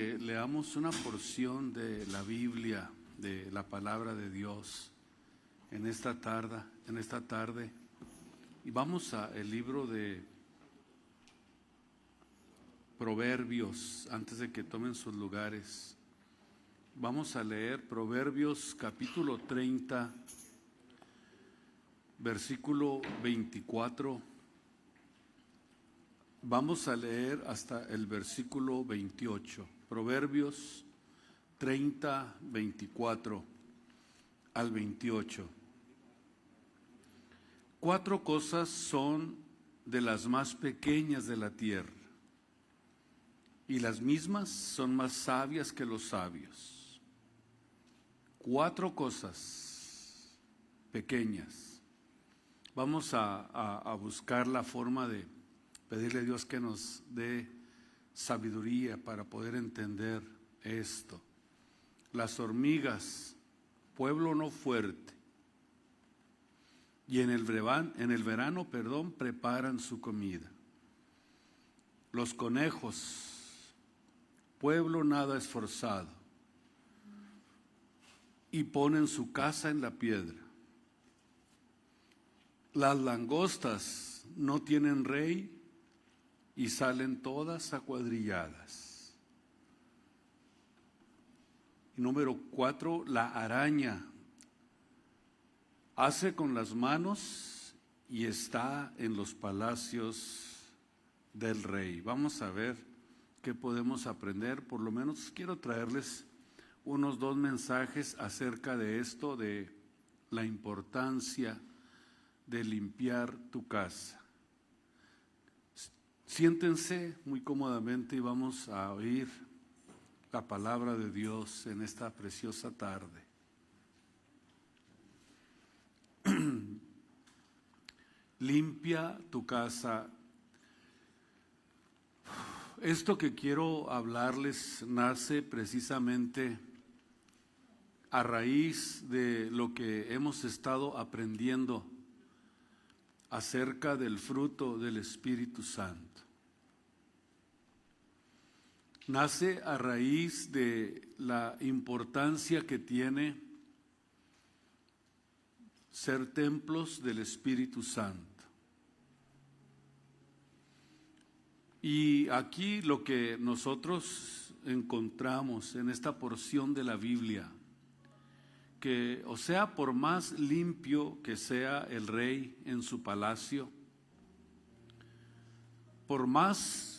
Leamos una porción de la Biblia, de la palabra de Dios en esta tarde, y vamos al libro de Proverbios. Antes de que tomen sus lugares, vamos a leer Proverbios capítulo 30, versículo 24. Vamos a leer hasta el versículo 28. Proverbios 30, 24 al 28. 4 cosas son de las más pequeñas de la tierra, y las mismas son más sabias que los sabios. 4 cosas pequeñas. Vamos a buscar la forma de pedirle a Dios que nos dé sabiduría para poder entender esto. Las hormigas, pueblo no fuerte, y en el verano, preparan su comida. Los conejos, pueblo nada esforzado, y ponen su casa en la piedra. Las langostas no tienen rey, y salen todas acuadrilladas. Y número 4, la araña hace con las manos y está en los palacios del rey. Vamos a ver qué podemos aprender. Por lo menos quiero traerles unos 2 mensajes acerca de esto, de la importancia de limpiar tu casa. Siéntense muy cómodamente y vamos a oír la palabra de Dios en esta preciosa tarde. Limpia tu casa. Esto que quiero hablarles nace precisamente a raíz de lo que hemos estado aprendiendo acerca del fruto del Espíritu Santo. Nace a raíz de la importancia que tiene ser templos del Espíritu Santo. Y aquí lo que nosotros encontramos en esta porción de la Biblia, que, o sea, por más limpio que sea el rey en su palacio, por más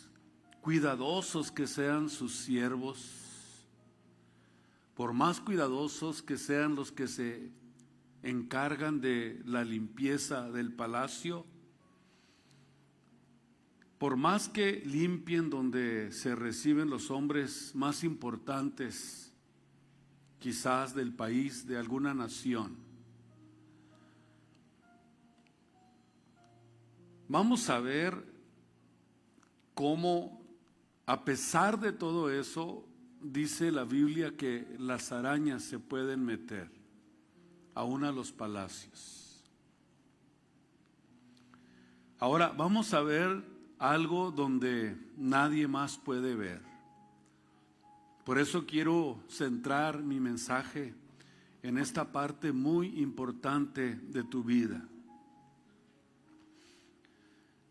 cuidadosos que sean sus siervos, por más cuidadosos que sean los que se encargan de la limpieza del palacio, por más que limpien donde se reciben los hombres más importantes, quizás del país, de alguna nación, vamos a ver cómo, a pesar de todo eso, dice la Biblia que las arañas se pueden meter aún a los palacios. Ahora vamos a ver algo donde nadie más puede ver. Por eso quiero centrar mi mensaje en esta parte muy importante de tu vida.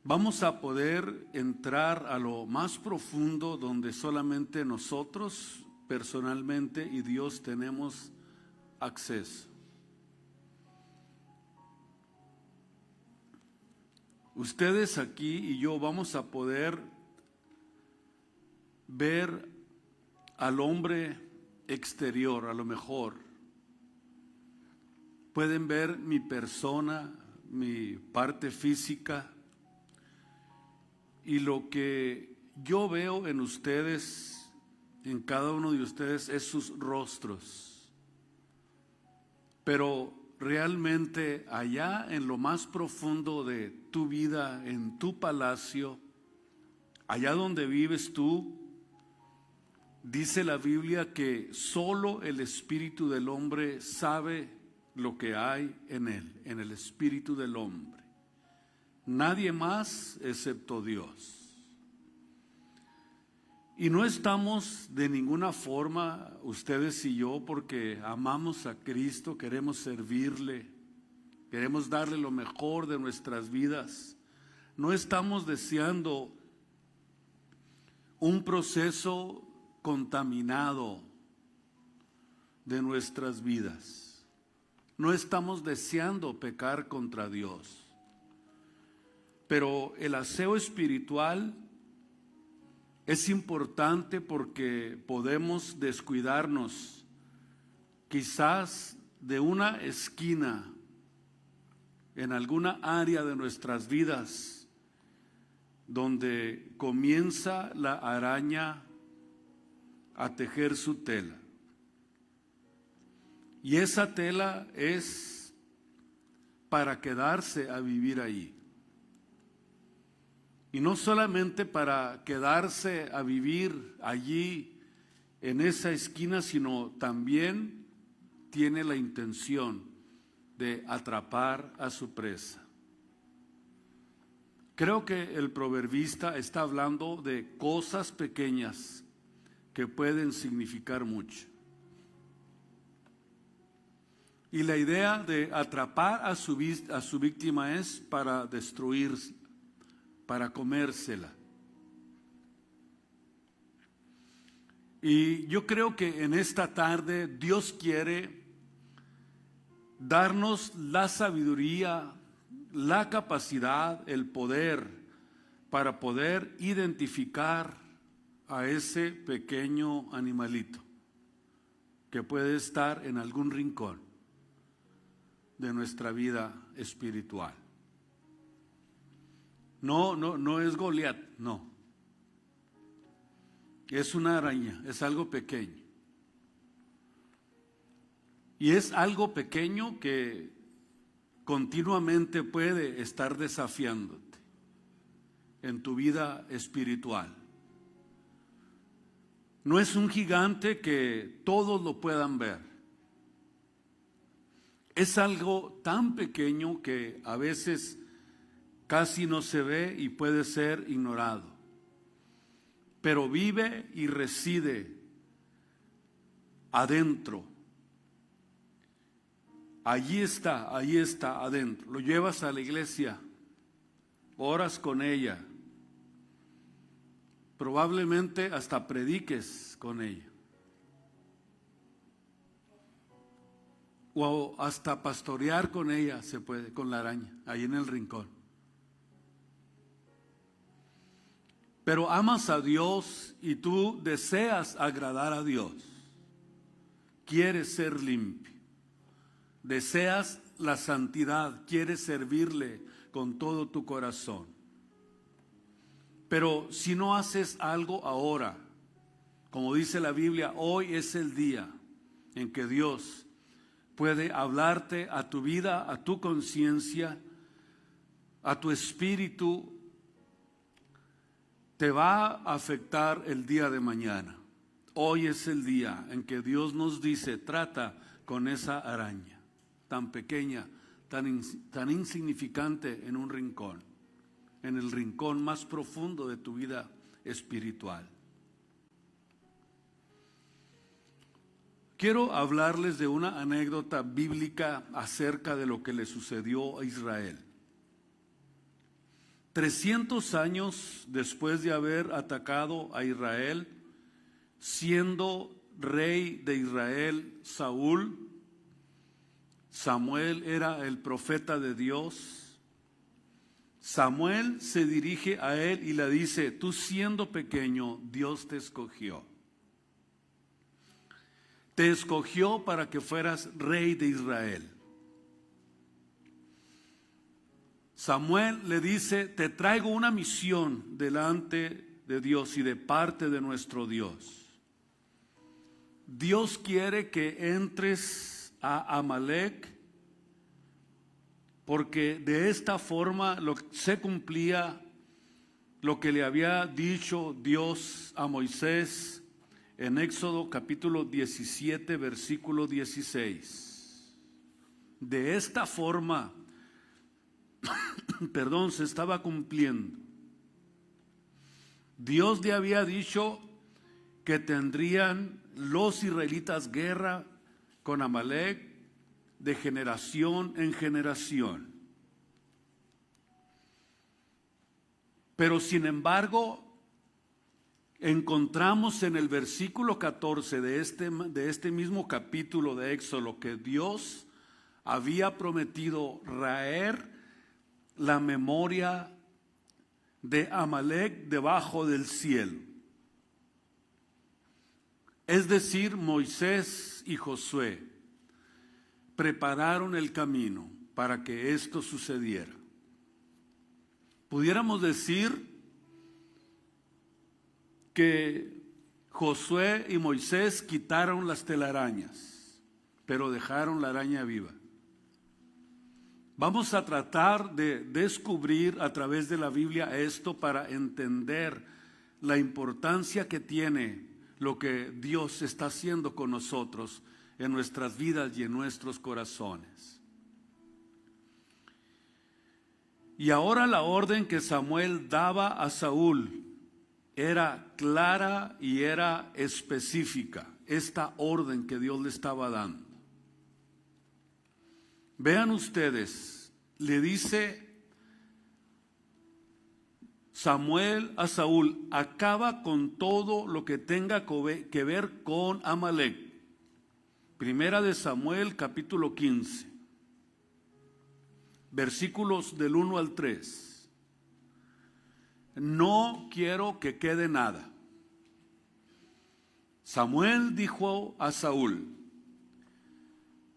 Vamos a poder entrar a lo más profundo donde solamente nosotros personalmente y Dios tenemos acceso. Ustedes aquí y yo vamos a poder ver al hombre exterior, a lo mejor. Pueden ver mi persona, mi parte física, y lo que yo veo en ustedes, en cada uno de ustedes, es sus rostros. Pero realmente allá en lo más profundo de tu vida, en tu palacio, allá donde vives tú, dice la Biblia que solo el espíritu del hombre sabe lo que hay en él, en el espíritu del hombre. Nadie más excepto Dios. Y no estamos de ninguna forma, ustedes y yo, porque amamos a Cristo, queremos servirle, queremos darle lo mejor de nuestras vidas. No estamos deseando un proceso contaminado de nuestras vidas. No estamos deseando pecar contra Dios. Pero el aseo espiritual es importante porque podemos descuidarnos quizás de una esquina en alguna área de nuestras vidas donde comienza la araña a tejer su tela. Y esa tela es para quedarse a vivir ahí. Y no solamente para quedarse a vivir allí en esa esquina, sino también tiene la intención de atrapar a su presa. Creo que el proverbista está hablando de cosas pequeñas que pueden significar mucho. Y la idea de atrapar a su víctima es para destruirla, para comérsela. Y yo creo que en esta tarde Dios quiere darnos la sabiduría, la capacidad, el poder para poder identificar a ese pequeño animalito que puede estar en algún rincón de nuestra vida espiritual. No es Goliat, no. Es una araña, es algo pequeño. Y es algo pequeño que continuamente puede estar desafiándote en tu vida espiritual. No es un gigante que todos lo puedan ver. Es algo tan pequeño que a veces casi no se ve y puede ser ignorado. Pero vive y reside adentro. Ahí está adentro. Lo llevas a la iglesia, oras con ella, probablemente hasta prediques con ella, o hasta pastorear con ella se puede, con la araña, ahí en el rincón. Pero amas a Dios y tú deseas agradar a Dios, quieres ser limpio. Deseas la santidad, quieres servirle con todo tu corazón. Pero si no haces algo ahora, como dice la Biblia, hoy es el día en que Dios puede hablarte a tu vida, a tu conciencia, a tu espíritu, te va a afectar el día de mañana. Hoy es el día en que Dios nos dice, trata con esa araña tan pequeña, tan insignificante en un rincón, en el rincón más profundo de tu vida espiritual. Quiero hablarles de una anécdota bíblica acerca de lo que le sucedió a Israel. 300 años después de haber atacado a Israel, siendo rey de Israel Saúl, Samuel era el profeta de Dios. Samuel se dirige a él y le dice, tú siendo pequeño, Dios te escogió. Te escogió para que fueras rey de Israel. Samuel le dice, te traigo una misión delante de Dios y de parte de nuestro Dios. Dios quiere que entres a Amalek, porque de esta forma se cumplía lo que le había dicho Dios a Moisés en Éxodo capítulo 17, versículo 16. De esta forma, se estaba cumpliendo. Dios le había dicho que tendrían los israelitas guerra con Amalec de generación en generación. Pero sin embargo, encontramos en el versículo 14 de este mismo capítulo de Éxodo que Dios había prometido raer la memoria de Amalec debajo del cielo. Es decir, Moisés y Josué prepararon el camino para que esto sucediera. Pudiéramos decir que Josué y Moisés quitaron las telarañas, pero dejaron la araña viva. Vamos a tratar de descubrir a través de la Biblia esto para entender la importancia que tiene lo que Dios está haciendo con nosotros en nuestras vidas y en nuestros corazones. Y ahora la orden que Samuel daba a Saúl era clara y era específica, esta orden que Dios le estaba dando. Vean ustedes, le dice Samuel a Saúl: acaba con todo lo que tenga que ver con Amalec. Primera de Samuel, capítulo 15, versículos del 1 al 3. No quiero que quede nada. Samuel dijo a Saúl: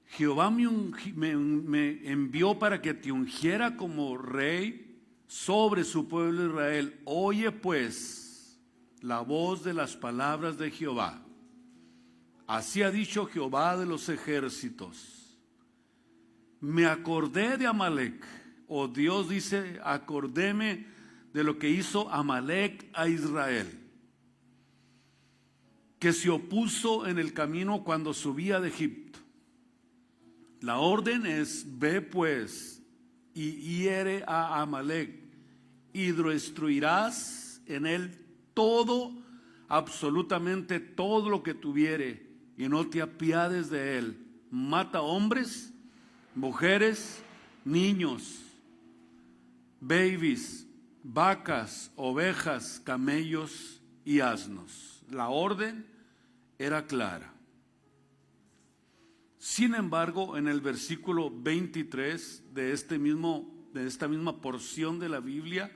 Jehová me envió para que te ungiera como rey sobre su pueblo Israel. Oye pues la voz de las palabras de Jehová. Así ha dicho Jehová de los ejércitos: me acordé de Amalec. O Dios dice: acordéme de lo que hizo Amalec a Israel, que se opuso en el camino cuando subía de Egipto. La orden es: ve pues y hiere a Amalec, y destruirás en él todo, absolutamente todo lo que tuviere, y no te apiades de él. Mata hombres, mujeres, niños, babies, vacas, ovejas, camellos y asnos. La orden era clara. Sin embargo, en el versículo 23 de esta misma porción de la Biblia,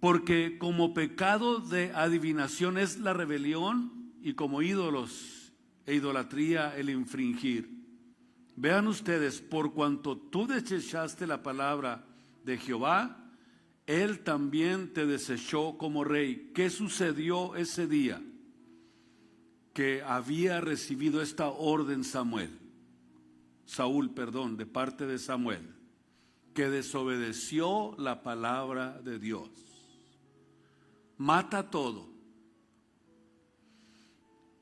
porque como pecado de adivinación es la rebelión, y como ídolos e idolatría el infringir. Vean ustedes: por cuanto tú desechaste la palabra de Jehová, él también te desechó como rey. ¿Qué sucedió ese día que había recibido esta orden Saúl, de parte de Samuel? Que desobedeció la palabra de Dios. Mata todo.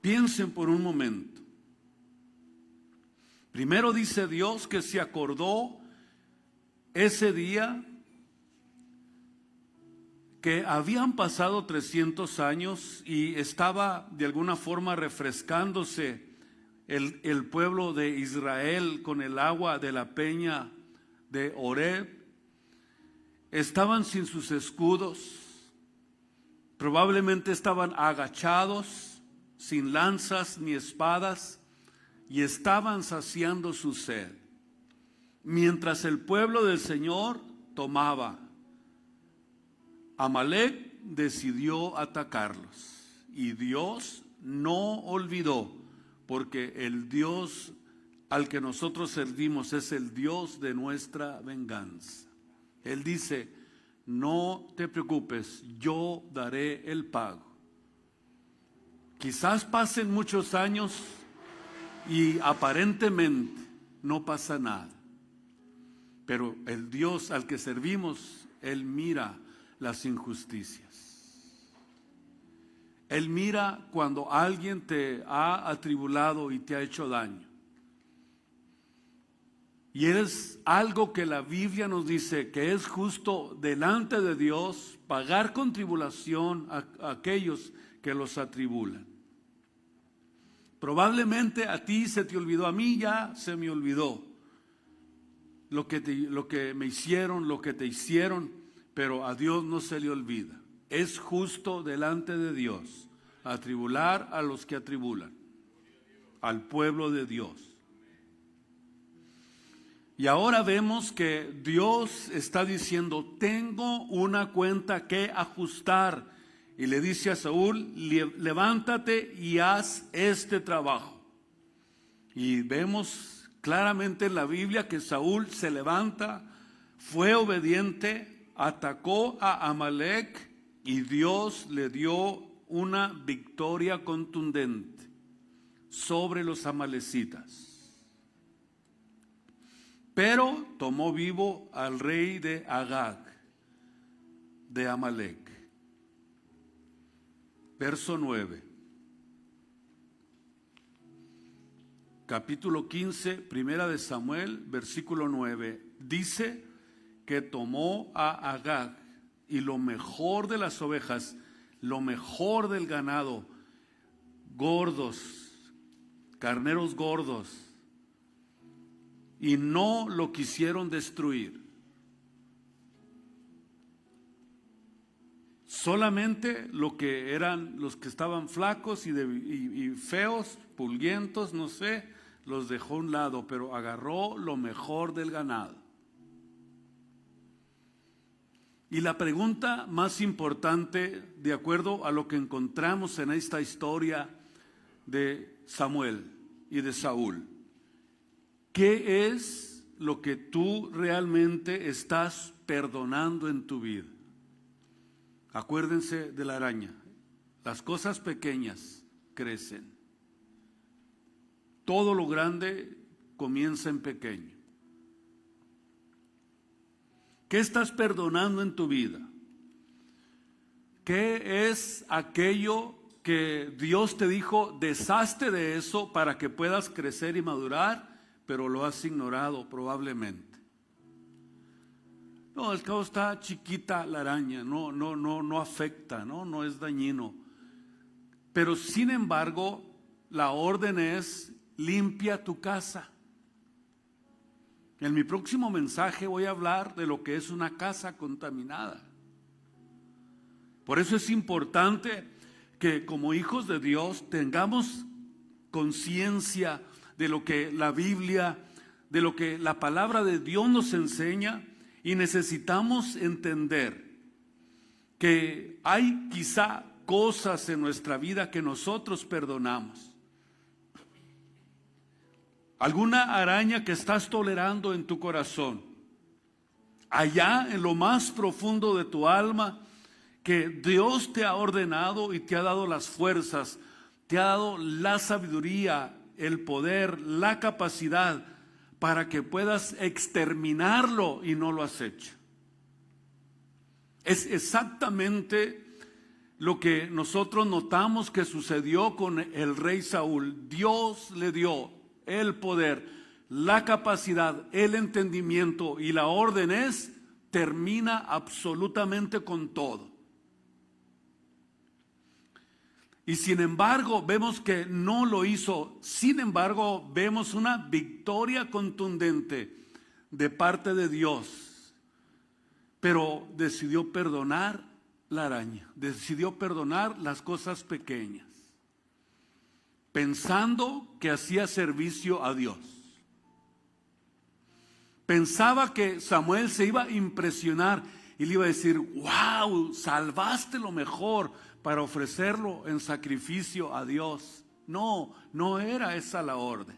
Piensen por un momento. Primero dice Dios que se acordó ese día que habían pasado 300 años y estaba de alguna forma refrescándose el pueblo de Israel con el agua de la peña de Horeb. Estaban sin sus escudos, probablemente estaban agachados, sin lanzas ni espadas, y estaban saciando su sed, mientras el pueblo del Señor tomaba. Amalec decidió atacarlos, y Dios no olvidó, porque el Dios al que nosotros servimos es el Dios de nuestra venganza. Él dice: no te preocupes, yo daré el pago. Quizás pasen muchos años y aparentemente no pasa nada, pero el Dios al que servimos, Él mira las injusticias. Él mira cuando alguien te ha atribulado y te ha hecho daño. Y es algo que la Biblia nos dice que es justo delante de Dios pagar con tribulación a aquellos que los atribulan. Probablemente a ti se te olvidó, a mí ya se me olvidó lo que me hicieron, lo que te hicieron, pero a Dios no se le olvida. Es justo delante de Dios atribular a los que atribulan, al pueblo de Dios. Y ahora vemos que Dios está diciendo, tengo una cuenta que ajustar. Y le dice a Saúl, levántate y haz este trabajo. Y vemos claramente en la Biblia que Saúl se levanta, fue obediente, atacó a Amalec y Dios le dio una victoria contundente sobre los amalecitas. Pero tomó vivo al rey de Agag, de Amalec. Verso 9. Capítulo 15, primera de Samuel, versículo 9. Dice que tomó a Agag y lo mejor de las ovejas, lo mejor del ganado, gordos, carneros gordos, y no lo quisieron destruir. Solamente lo que eran los que estaban flacos y feos, pulguientos, no sé, los dejó a un lado, pero agarró lo mejor del ganado. Y la pregunta más importante, de acuerdo a lo que encontramos en esta historia de Samuel y de Saúl, ¿qué es lo que tú realmente estás perdonando en tu vida? Acuérdense de la araña. Las cosas pequeñas crecen. Todo lo grande comienza en pequeño. ¿Qué estás perdonando en tu vida? ¿Qué es aquello que Dios te dijo, deshazte de eso para que puedas crecer y madurar, pero lo has ignorado probablemente? No, al cabo está chiquita la araña, no afecta, no es dañino. Pero sin embargo, la orden es, limpia tu casa. En mi próximo mensaje voy a hablar de lo que es una casa contaminada. Por eso es importante que como hijos de Dios tengamos conciencia de lo que la Biblia, de lo que la palabra de Dios nos enseña, y necesitamos entender que hay quizá cosas en nuestra vida que nosotros perdonamos. Alguna araña que estás tolerando en tu corazón, allá en lo más profundo de tu alma, que Dios te ha ordenado y te ha dado las fuerzas, te ha dado la sabiduría, el poder, la capacidad para que puedas exterminarlo y no lo has hecho. Es exactamente lo que nosotros notamos que sucedió con el rey Saúl. Dios le dio el poder, la capacidad, el entendimiento, y la orden es, termina absolutamente con todo. Y sin embargo vemos que no lo hizo. Sin embargo vemos una victoria contundente de parte de Dios. Pero decidió perdonar la araña, decidió perdonar las cosas pequeñas, pensando que hacía servicio a Dios. Pensaba que Samuel se iba a impresionar y le iba a decir, wow, salvaste lo mejor para ofrecerlo en sacrificio a Dios. No, no era esa la orden.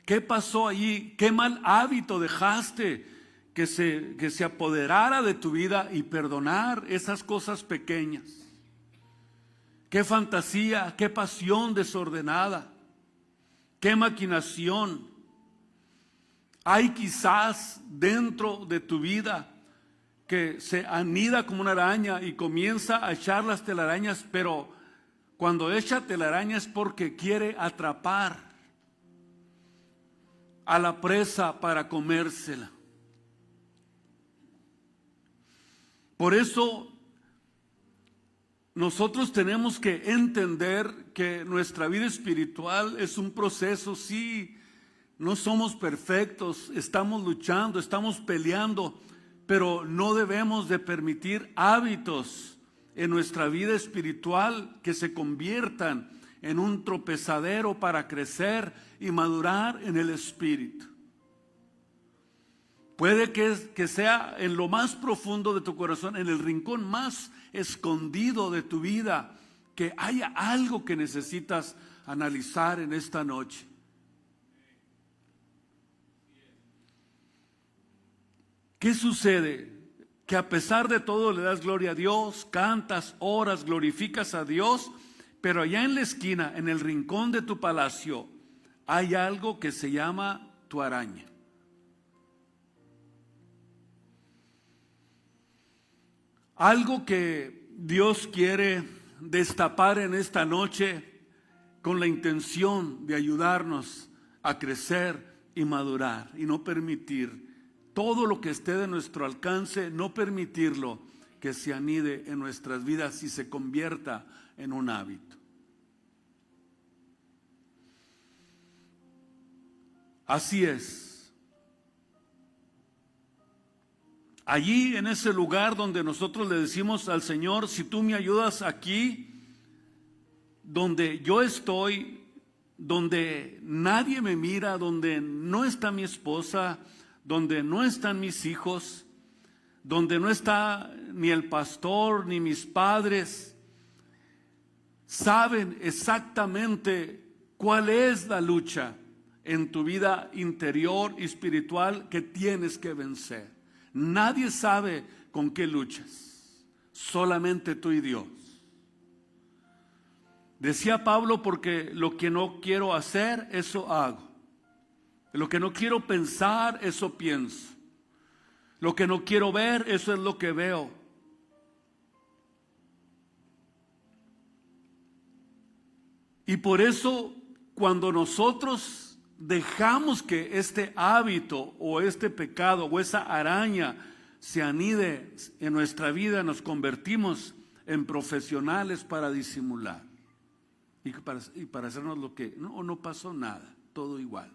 ¿Qué pasó allí? ¿Qué mal hábito dejaste que se apoderara de tu vida y perdonar esas cosas pequeñas? ¿Qué fantasía, qué pasión desordenada? ¿Qué maquinación? Hay quizás dentro de tu vida que se anida como una araña y comienza a echar las telarañas, pero cuando echa telaraña es porque quiere atrapar a la presa para comérsela. Por eso nosotros tenemos que entender que nuestra vida espiritual es un proceso. Sí, no somos perfectos, estamos luchando, estamos peleando, pero no debemos de permitir hábitos en nuestra vida espiritual que se conviertan en un tropezadero para crecer y madurar en el espíritu. Puede que sea en lo más profundo de tu corazón, en el rincón más escondido de tu vida, que haya algo que necesitas analizar en esta noche. ¿Qué sucede? Que a pesar de todo le das gloria a Dios, cantas, oras, glorificas a Dios, pero allá en la esquina, en el rincón de tu palacio, hay algo que se llama tu araña. Algo que Dios quiere destapar en esta noche con la intención de ayudarnos a crecer y madurar y no permitir todo lo que esté de nuestro alcance, no permitirlo que se anide en nuestras vidas y se convierta en un hábito. Así es. Allí en ese lugar donde nosotros le decimos al Señor, si tú me ayudas aquí, donde yo estoy, donde nadie me mira, donde no está mi esposa, donde no están mis hijos, donde no está ni el pastor ni mis padres, saben exactamente cuál es la lucha en tu vida interior y espiritual que tienes que vencer. Nadie sabe con qué luchas, solamente tú y Dios. Decía Pablo, porque lo que no quiero hacer, eso hago. Lo que no quiero pensar, eso pienso. Lo que no quiero ver, eso es lo que veo. Y por eso, cuando nosotros dejamos que este hábito o este pecado o esa araña se anide en nuestra vida, nos convertimos en profesionales para disimular y para hacernos lo que no pasó nada, todo igual.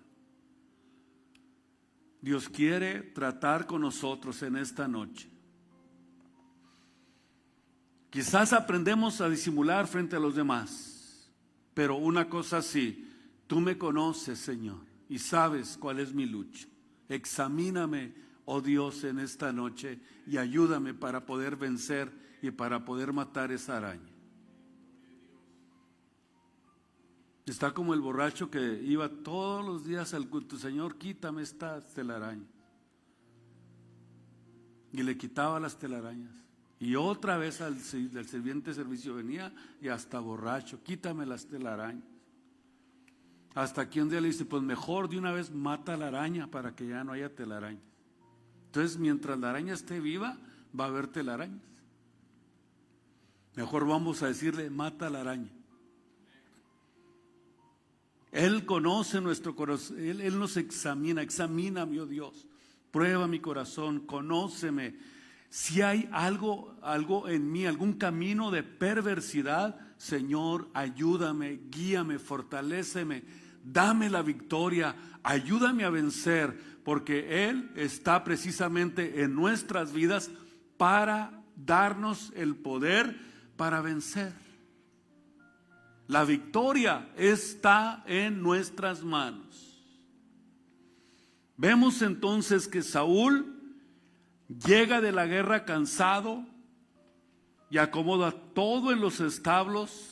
Dios quiere tratar con nosotros en esta noche. Quizás aprendemos a disimular frente a los demás, pero una cosa sí, tú me conoces, Señor, y sabes cuál es mi lucha. Examíname, oh Dios, en esta noche y ayúdame para poder vencer y para poder matar esa araña. Está como el borracho que iba todos los días al culto. Señor, quítame esta telaraña. Y le quitaba las telarañas. Y otra vez del sirviente de servicio venía y hasta borracho, quítame las telarañas. Hasta que un día le dice, pues mejor de una vez mata la araña para que ya no haya telarañas. Entonces, mientras la araña esté viva, va a haber telarañas. Mejor vamos a decirle, mata la araña. Él conoce nuestro corazón, Él nos examíname, oh Dios, prueba mi corazón, conóceme. Si hay algo en mí, algún camino de perversidad, Señor, ayúdame, guíame, fortaléceme, dame la victoria, ayúdame a vencer, porque Él está precisamente en nuestras vidas para darnos el poder para vencer. La victoria está en nuestras manos. Vemos entonces que Saúl llega de la guerra cansado y acomoda todo en los establos,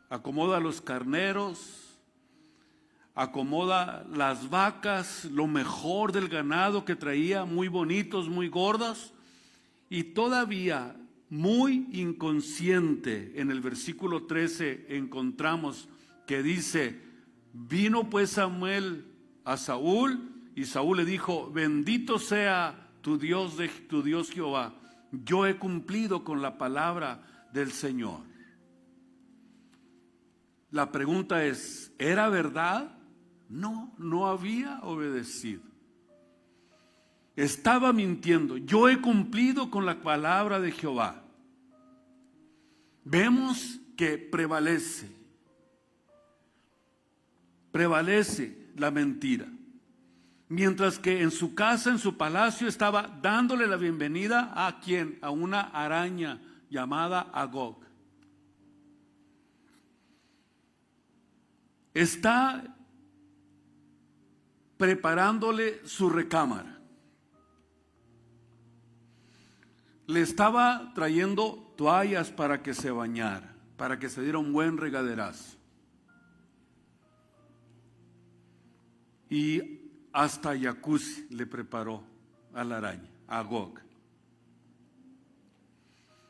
acomoda los carneros, acomoda las vacas, lo mejor del ganado que traía, muy bonitos, muy gordos, y todavía muy inconsciente, en el versículo 13 encontramos que dice, vino pues Samuel a Saúl y Saúl le dijo, bendito sea tu Dios Jehová, yo he cumplido con la palabra del Señor. La pregunta es, ¿era verdad? No, no había obedecido. estaba mintiendo. Yo he cumplido con la palabra de Jehová. Vemos que prevalece la mentira. Mientras que en su casa, en su palacio, estaba dándole la bienvenida a ¿quién? A una araña llamada Agog. Está preparándole su recámara. Le estaba trayendo toallas para que se bañara, para que se diera un buen regaderazo. Y hasta jacuzzi le preparó a la araña, a Agog.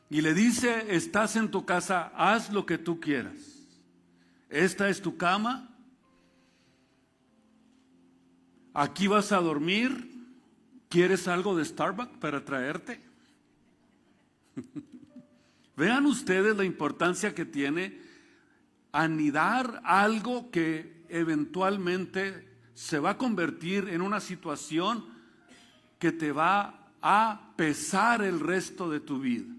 Y le dice: estás en tu casa, haz lo que tú quieras. Esta es tu cama. Aquí vas a dormir. ¿Quieres algo de Starbucks para traerte? Vean ustedes la importancia que tiene anidar algo que eventualmente se va a convertir en una situación que te va a pesar el resto de tu vida.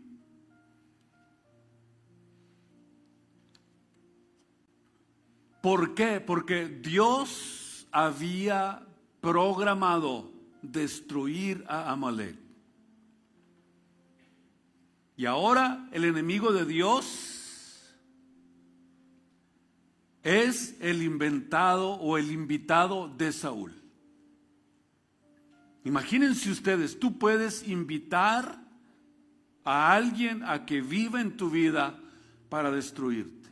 ¿Por qué? Porque Dios había programado destruir a Amalek. Y ahora el enemigo de Dios es el inventado o el invitado de Saúl. Imagínense ustedes, tú puedes invitar a alguien a que viva en tu vida para destruirte.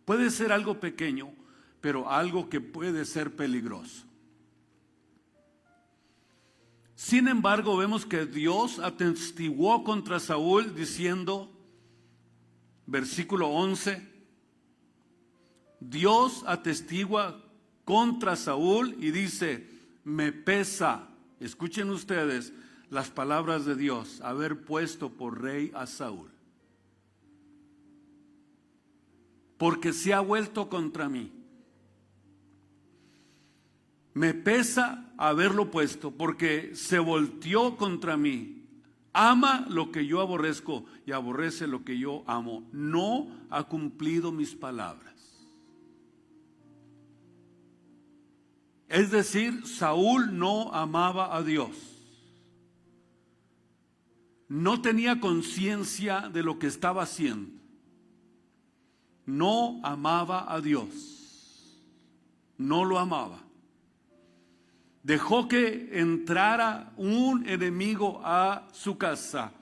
Puede ser algo pequeño, pero algo que puede ser peligroso. Sin embargo, vemos que Dios atestiguó contra Saúl diciendo, versículo 11, Dios atestigua contra Saúl y dice: me pesa, escuchen ustedes las palabras de Dios, haber puesto por rey a Saúl, porque se ha vuelto contra mí. Me pesa haberlo puesto porque se volteó contra mí. Ama lo que yo aborrezco y aborrece lo que yo amo. No ha cumplido mis palabras. Es decir, Saúl no amaba a Dios. No tenía conciencia de lo que estaba haciendo. No amaba a Dios. No lo amaba. Dejó que entrara un enemigo a su casa.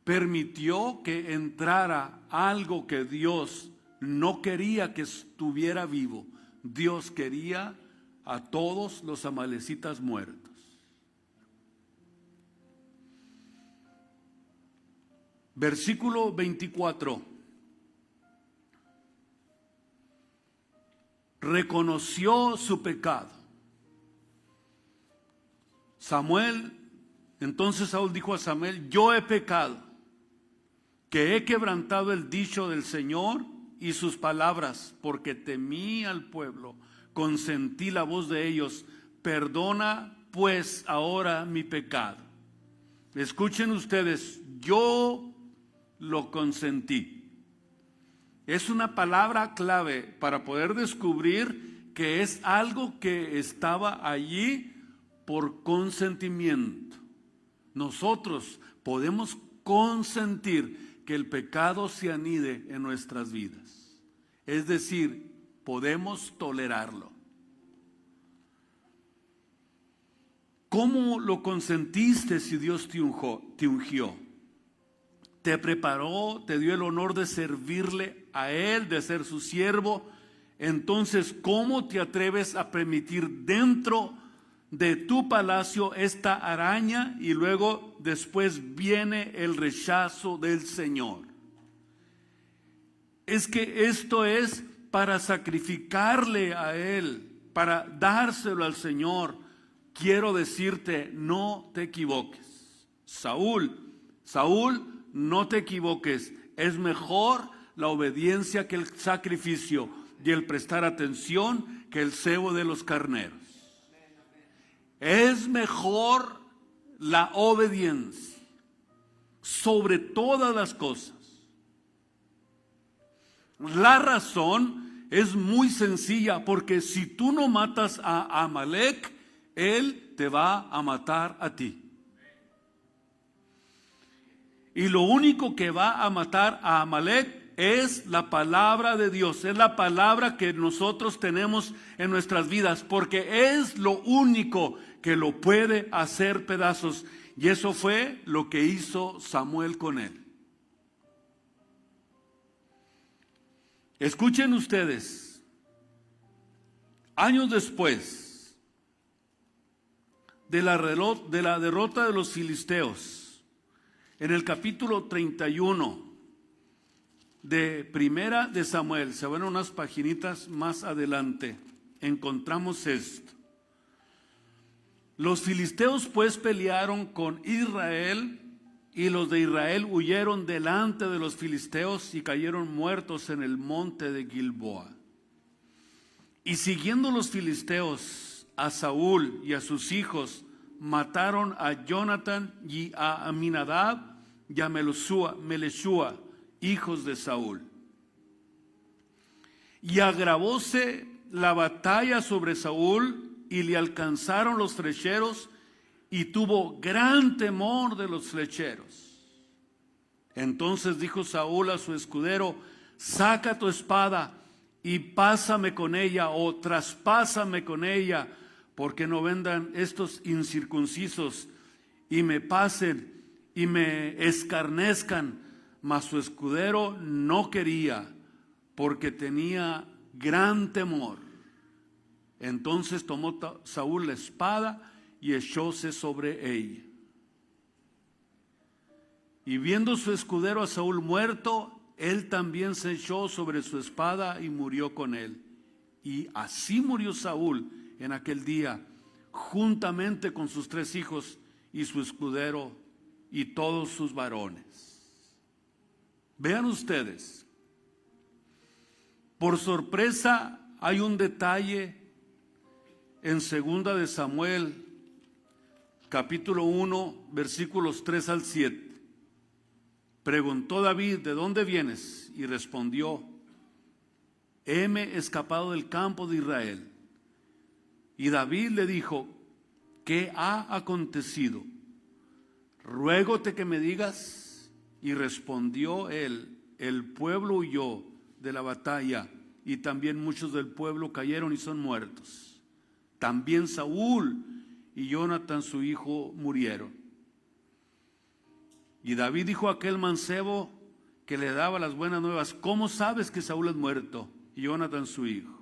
Permitió que entrara algo que Dios no quería que estuviera vivo. Dios quería a todos los amalecitas muertos. Versículo 24. Reconoció su pecado. Entonces Saúl dijo a Samuel: yo he pecado, que he quebrantado el dicho del Señor y sus palabras, porque temí al pueblo, consentí la voz de ellos. Perdona pues ahora mi pecado. Escuchen ustedes, yo lo consentí. Es una palabra clave para poder descubrir que es algo que estaba allí por consentimiento. Nosotros podemos consentir que el pecado se anide en nuestras vidas. Es decir, podemos tolerarlo. ¿Cómo lo consentiste si Dios te ungió? Te preparó, te dio el honor de servirle a Él, de ser su siervo. Entonces, ¿cómo te atreves a permitir dentro de tu palacio esta araña? Y luego después viene el rechazo del Señor. Es que esto es para sacrificarle a Él, para dárselo al Señor. Quiero decirte, no te equivoques. Saúl, no te equivoques. Es mejor la obediencia que el sacrificio y el prestar atención que el cebo de los carneros. Es mejor la obediencia sobre todas las cosas. La razón es muy sencilla, porque si tú no matas a Amalek, él te va a matar a ti. Y lo único que va a matar a Amalek es la palabra de Dios, es la palabra que nosotros tenemos en nuestras vidas, porque es lo único que lo puede hacer pedazos. Y eso fue lo que hizo Samuel con él. Escuchen ustedes, años después de la derrota de los filisteos, en el capítulo 31 de Primera de Samuel, se van unas paginitas más adelante, encontramos esto. Los filisteos pues pelearon con Israel, y los de Israel huyeron delante de los filisteos y cayeron muertos en el monte de Gilboa. Y siguiendo los filisteos a Saúl y a sus hijos, mataron a Jonatán y a Aminadab y a Meleshua, hijos de Saúl. Y agravóse la batalla sobre Saúl, y le alcanzaron los flecheros, y tuvo gran temor de los flecheros. Entonces dijo Saúl a su escudero: saca tu espada y pásame con ella, o traspásame con ella, porque no vendan estos incircuncisos y me pasen y me escarnezcan. Mas su escudero no quería, porque tenía gran temor. Entonces tomó Saúl la espada y echóse sobre ella. Y viendo su escudero a Saúl muerto, él también se echó sobre su espada y murió con él. Y así murió Saúl en aquel día, juntamente con sus 3 hijos y su escudero y todos sus varones. Vean ustedes, por sorpresa hay un detalle en 2 de Samuel, capítulo 1, versículos 3 al 7. Preguntó David: ¿de dónde vienes? Y respondió: heme escapado del campo de Israel. Y David le dijo: ¿qué ha acontecido? Ruégote que me digas. Y respondió él: el pueblo huyó de la batalla, y también muchos del pueblo cayeron y son muertos. También Saúl y Jonatán su hijo murieron. Y David dijo a aquel mancebo que le daba las buenas nuevas: ¿cómo sabes que Saúl es muerto y Jonatán su hijo?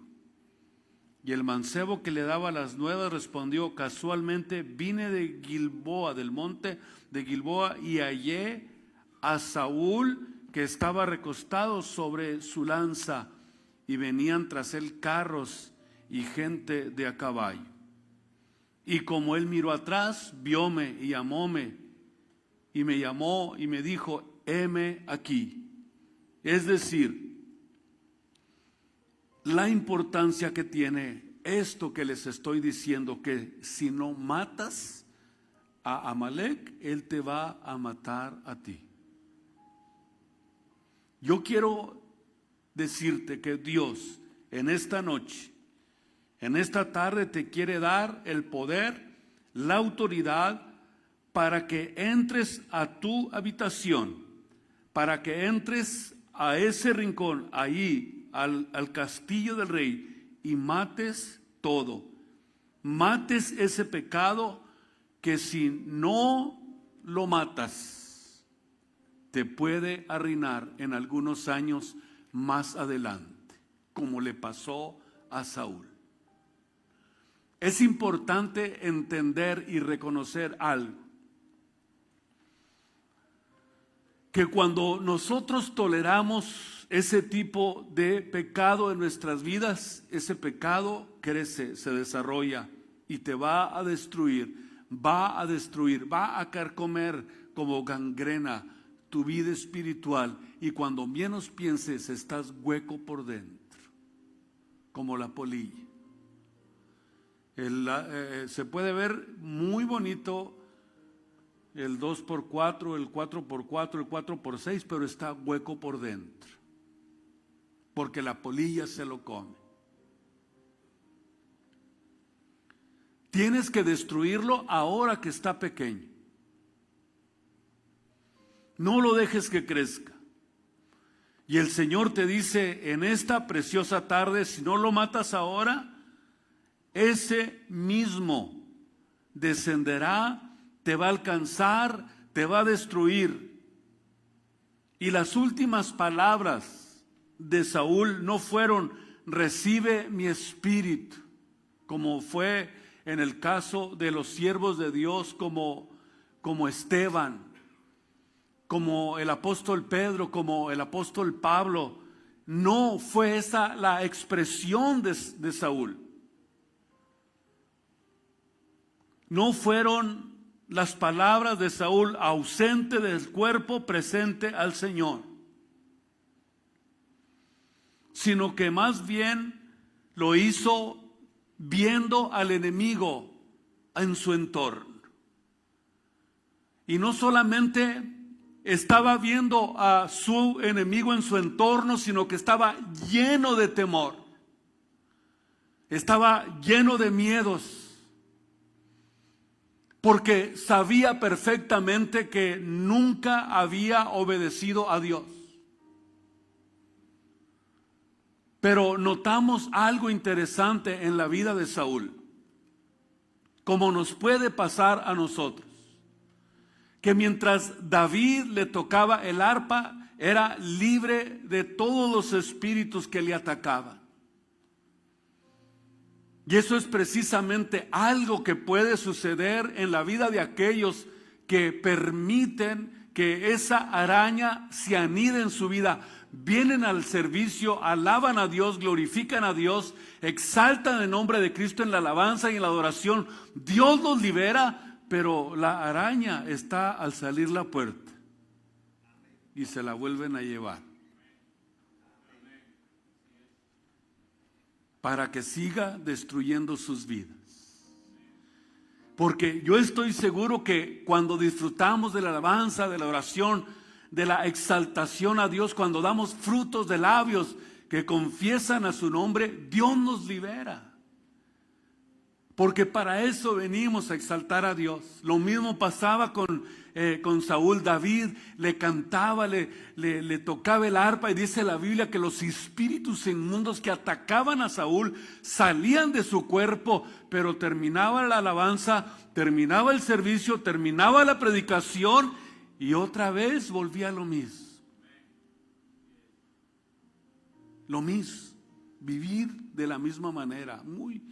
Y el mancebo que le daba las nuevas respondió: casualmente vine de Gilboa, del monte de Gilboa, y hallé a Saúl que estaba recostado sobre su lanza, y venían tras él carros y gente de a caballo. Y como él miró atrás, vióme y amóme, y me llamó y me dijo: heme aquí. Es decir, la importancia que tiene esto que les estoy diciendo, que si no matas a Amalek, él te va a matar a ti. Yo quiero decirte que Dios en esta noche, en esta tarde, te quiere dar el poder, la autoridad, para que entres a tu habitación, para que entres a ese rincón, ahí, al castillo del rey, y mates todo. Mates ese pecado que si no lo matas, te puede arruinar en algunos años más adelante, como le pasó a Saúl. Es importante entender y reconocer algo: que cuando nosotros toleramos ese tipo de pecado en nuestras vidas, ese pecado crece, se desarrolla y te va a destruir, va a carcomer como gangrena tu vida espiritual, y cuando menos pienses estás hueco por dentro, como la polilla. Se puede ver muy bonito el 2x4, el 4x4, el 4x6, pero está hueco por dentro, porque la polilla se lo come. Tienes que destruirlo ahora que está pequeño. No lo dejes que crezca. Y el Señor te dice en esta preciosa tarde, si no lo matas ahora, ese mismo descenderá, te va a alcanzar, te va a destruir. Y las últimas palabras de Saúl no fueron, recibe mi espíritu, como fue en el caso de los siervos de Dios como Esteban, como el apóstol Pedro, como el apóstol Pablo. No fue esa la expresión de Saúl. No fueron las palabras de Saúl ausente del cuerpo, presente al Señor, sino que más bien lo hizo viendo al enemigo en su entorno. Y no solamente estaba viendo a su enemigo en su entorno, sino que estaba lleno de temor, estaba lleno de miedos, porque sabía perfectamente que nunca había obedecido a Dios. Pero notamos algo interesante en la vida de Saúl, como nos puede pasar a nosotros, que mientras David le tocaba el arpa, era libre de todos los espíritus que le atacaban. Y eso es precisamente algo que puede suceder en la vida de aquellos que permiten que esa araña se anide en su vida. Vienen al servicio, alaban a Dios, glorifican a Dios, exaltan el nombre de Cristo en la alabanza y en la adoración. Dios los libera, pero la araña está al salir la puerta y se la vuelven a llevar para que siga destruyendo sus vidas. Porque yo estoy seguro que cuando disfrutamos de la alabanza, de la oración, de la exaltación a Dios, cuando damos frutos de labios que confiesan a su nombre, Dios nos libera. Porque para eso venimos a exaltar a Dios. Lo mismo pasaba con Saúl. David le cantaba, le tocaba el arpa, y dice la Biblia que los espíritus inmundos que atacaban a Saúl salían de su cuerpo, pero terminaba la alabanza, terminaba el servicio, terminaba la predicación y otra vez volvía lo mismo. Lo mismo, vivir de la misma manera, muy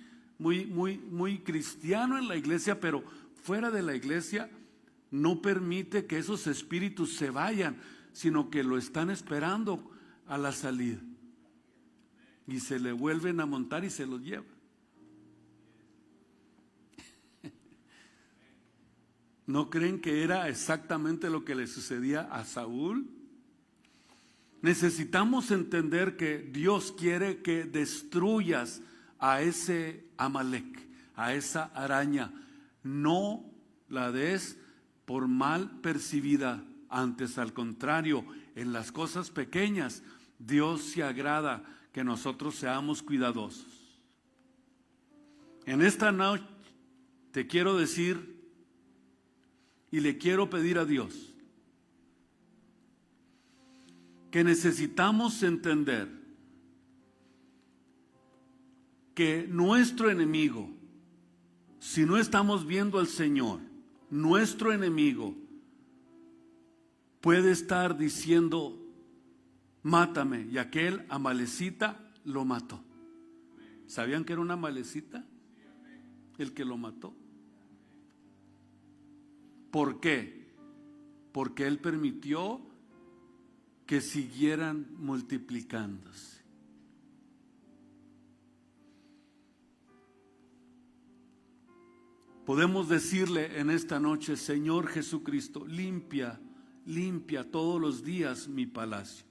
cristiano en la iglesia, pero fuera de la iglesia no permite que esos espíritus se vayan, sino que lo están esperando a la salida y se le vuelven a montar y se los llevan. ¿No creen que era exactamente lo que le sucedía a Saúl? Necesitamos entender que Dios quiere que destruyas a ese Amalek, a esa araña. No la des por mal percibida. Antes, al contrario, en las cosas pequeñas, Dios se agrada que nosotros seamos cuidadosos. En esta noche te quiero decir y le quiero pedir a Dios que necesitamos entender que nuestro enemigo, si no estamos viendo al Señor, nuestro enemigo puede estar diciendo, mátame, y aquel amalecita lo mató. ¿Sabían que era una amalecita el que lo mató? ¿Por qué? Porque él permitió que siguieran multiplicándose. Podemos decirle en esta noche, Señor Jesucristo, limpia todos los días mi palacio.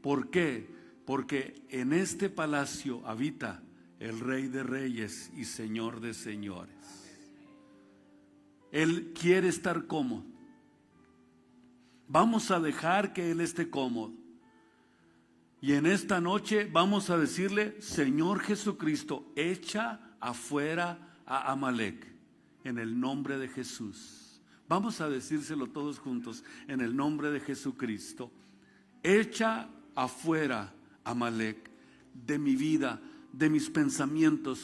¿Por qué? Porque en este palacio habita el Rey de Reyes y Señor de Señores. Él quiere estar cómodo. Vamos a dejar que Él esté cómodo. Y en esta noche vamos a decirle: Señor Jesucristo, echa afuera a Amalek en el nombre de Jesús. Vamos a decírselo todos juntos en el nombre de Jesucristo. Echa afuera a Amalek de mi vida, de mis pensamientos,